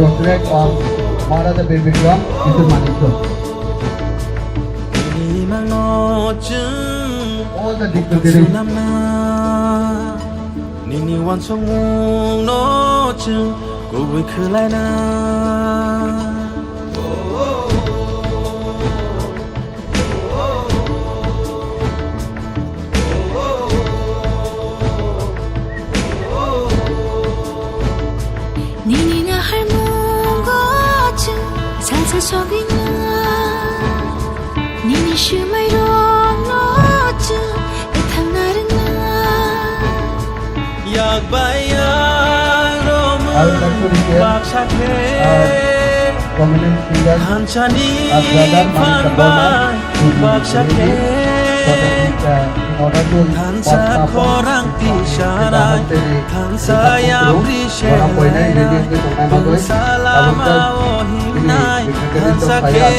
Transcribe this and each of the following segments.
portrait of Maharaja Birbikrama Kishore Manikya. All the dignitaries. Nini wan song no chung go we khulai na Nini na har mo go chung salsa shobina Nini shumai rong no chung etham narna yak bayang romu I would like to request bakshake prominent figures hanchani as brother Manik fanbai bakshake in order to hansa korang tisharai hansa yamri shelai hansa lama ohimnai hansa ke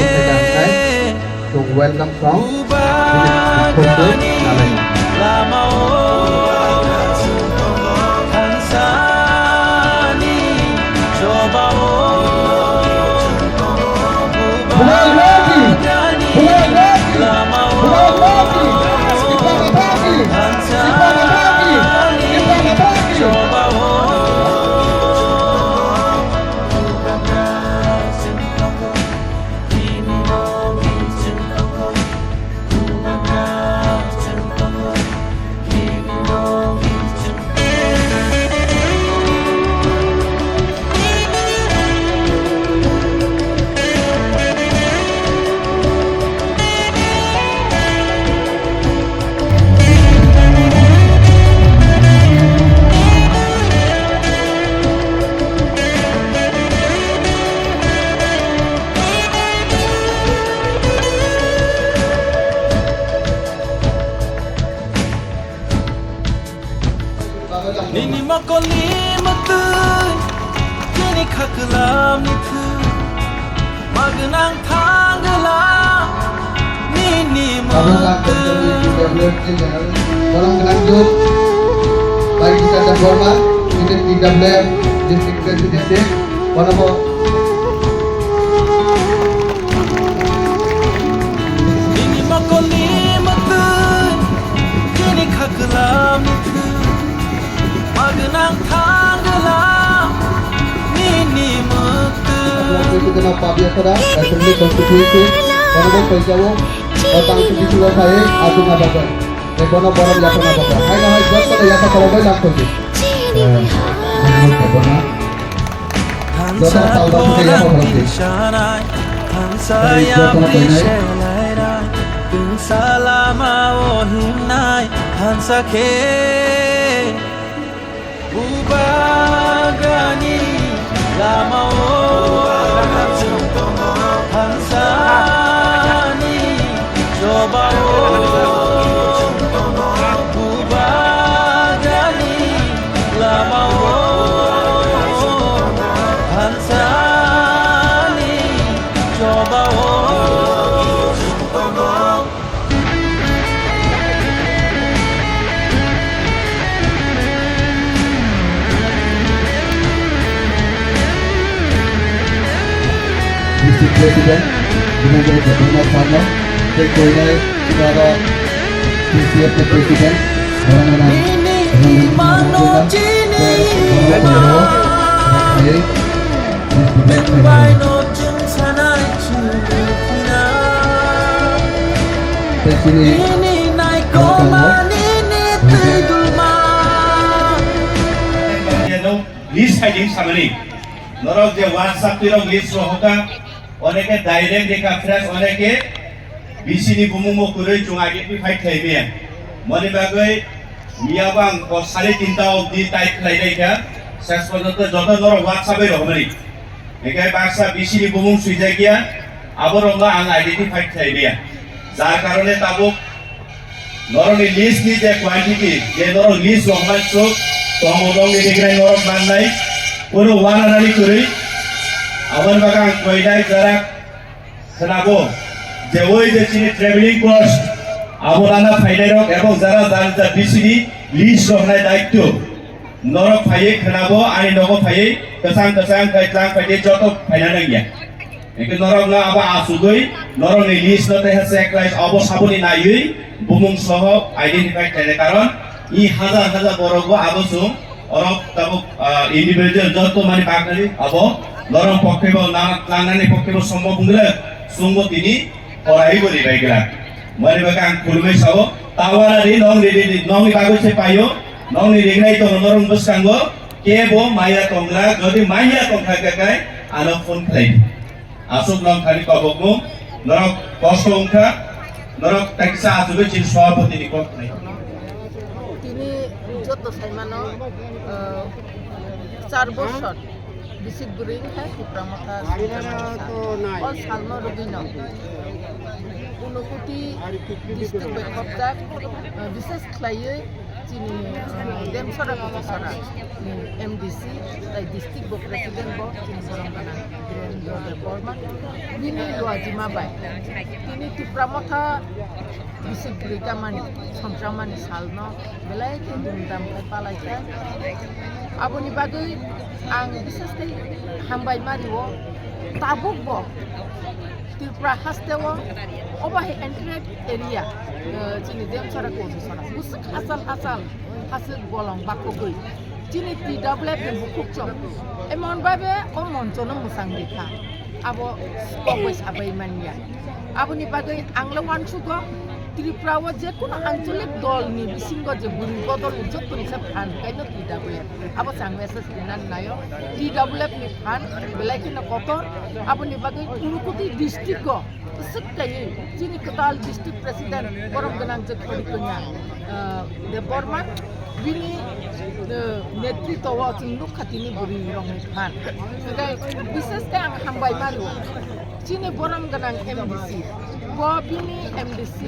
to welcome song ubagani lama hansani coba ubagani lama Nini makoli matu kini khaklam nitu magnang thanglam nini matu Orang berlanjut Baik kita ada format Unit PWM District Presidency Walaupun nini makoli matu kini khaklam nitu magnang thanglam nini matu Itu kena Pak Biasara Assembly Constituency Walaupun Pejauh Otang Sedikula Saya Agung Abagan Ekono Borom Yakon Abagan Hai nahai Jat pada Yata Kalabai Langsung hansa korang tisharai hansa yamri shelai bingsa lama ohimnai hansa ke ubagani lama hansani coba ubagani lama hansani coba District President dengan Jatinegara Farno, Sekretariat Saudara PCF Presiden, orang-orang list hiding samani norok je WhatsApp tirok list rohoka oneke direct deka fresh oneke bisini bumumo kuroi chungagi pi fight thaibe moni bagai miabang ko 3:30 ta obdi type khlaidai ka শেষ পর্যন্ত যত নর WhatsApp এ রহমানি একাই Baksa bisini bumung suijagia aborongla ang identify thaibe যার কারণে তাবুক নরনি list নি যে quantity যে নর লিস্ট রহমান চোক তমদং নিগ্রাই নরক বান্নাই পুরো ওয়ানারি করে আবার বাগান কয়দাই যারা খানাবো যে ওই যে চিনি ট্রাভেলিং কস্ট আবরানা ফাইনারক এবং যারা জানতা বিসিডি লিস্ট রহনাই দায়িত্ব norok faye khenabo ani nogo faye kesang kaitlang faye joto faina nangya Eke norok na aba asugoi norok ni list na teh seklais abo sabuni na yui bumung soho identify kene karon I hajar borogo abo sung orok tabo individual joto mani bakari abo norok pokkebo na langnani pokkebo sombo bungla sungbo tini orai bori baigla mari bakang kulmai sabo tawara ri nong bago se payo nong ni ringai to norok buskango kebo maya tongla jodi maya tongka kakai ano phone play Asuk nong kali kabokmu norok kosongka norok teksa asube chin swampoti ni kok nai তিনি যত সাইমানো 4 বছর BSCIC burying হ্যাঁ ত্রিপুরামতা all সালনো Robin উনকুটি district বেকপদাক বিশেষ খাইয়ে চিনি দেমসরা কতসরা MDC তাই district বো president বো চিনি সরমগানা বীরেন্দ্র বর্মা বিনি লোয়াজিমা বাই তিনি ত্রিপুরামতা বিসিক বুরিকা মানি সন্ত্রামানি সালনো বেলাই ke dumdam kai palaikan aboni bagai ang bises kai hambai mariwo tabuk bo Tripura hastewo obahe entret area chini dem sara ko sara busuk asal hasuk bolong bakogoi chini TWF ni bukuk chom emon babe o monchono musang dikha abo skopoi sabai mania aboni bagai anglawan sugo Tripura je কোনো আঞ্চলিক দল নি বিসিঙ্গ যে বুড়ি বদল যত নিছে fun কাইন TWF আবো সাং মেসেজ দিনান নায়ো TWF নি ফান বেলাইকিন কত আপনি বাগৈ কুনুকুতি ডিস্ট্রিক্ট সেকাই চিনি কতাল ডিস্ট্রিক্ট প্রেসিডেন্ট বরম গনাং যে খড়িকন্যা দেব বর্মা বিনি নেতৃত্ব চিংলুক খাতিনি বুড়ি রং ফান বিশেষ কে আং হামবাই মারু চিনি বরম গনাং MDC Bobini MDC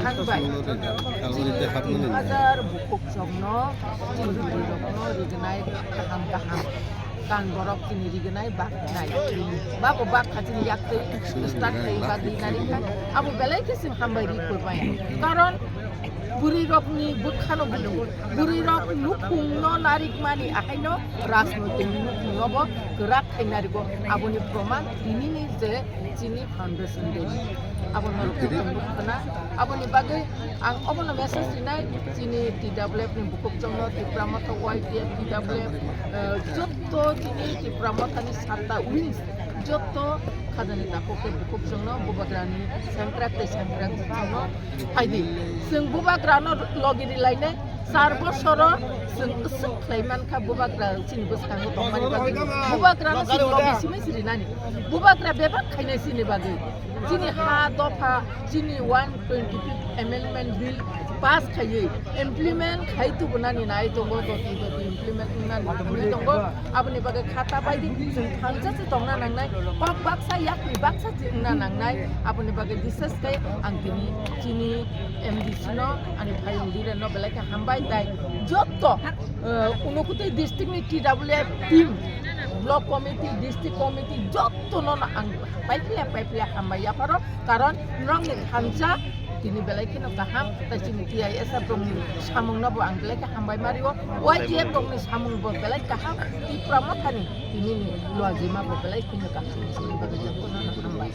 Hanbai Hajar bukuk somno Cinduri rokno rigenai kaham kan borok kini rigenai bak nai bako bak kacin yakte start kai bagi nari kan abu belai kesim hambai di kurmaya karon buri rok ni bukhano bulu buri rok lukung no narik mani akaino rasnoting lukung no bo gerak kai nari go abu ni proman ini ni je Cini Foundation Day. Abon malu kena, abon ni bagai, ang abon na message dinai, Cini TWF ni bukuk jongno, Tripura YTF TWF, joto Cini Tripura ni sarta wings, joto kadani tako ke bukuk jongno, bubagrani sangkrat jongno, haidi, seng bubagrano logi di lainnya, sarbo soro, seng klaiman ka bubagra Cini buskango tomani bagai, bubagrano sing logi sini sini nani, bubagra bebak kainai sini bagai. Sini ha dofa sini 125 amendment bill pass khaye implement khai tu bunani nai tongo to implement nani tongo apni bagai khata bai di thangja se tongna nangnai pok baksa yak ni baksa tingna nangnai apni bagai dises kai angkini sini MDC no ani phai undire no belai ka hambai dai jotto unokuti district ni TWF team block committee district committee jotto non ang paipla hamaya paro karon nrong ni hamja kini belai kino kaham ta chini TIS abong samung na bo ang belai ka hambai mariwo YTF dong ni samung bo belai kaham Tripura kini ni luazima bo belai kino kaham sini bagai jotto non hambai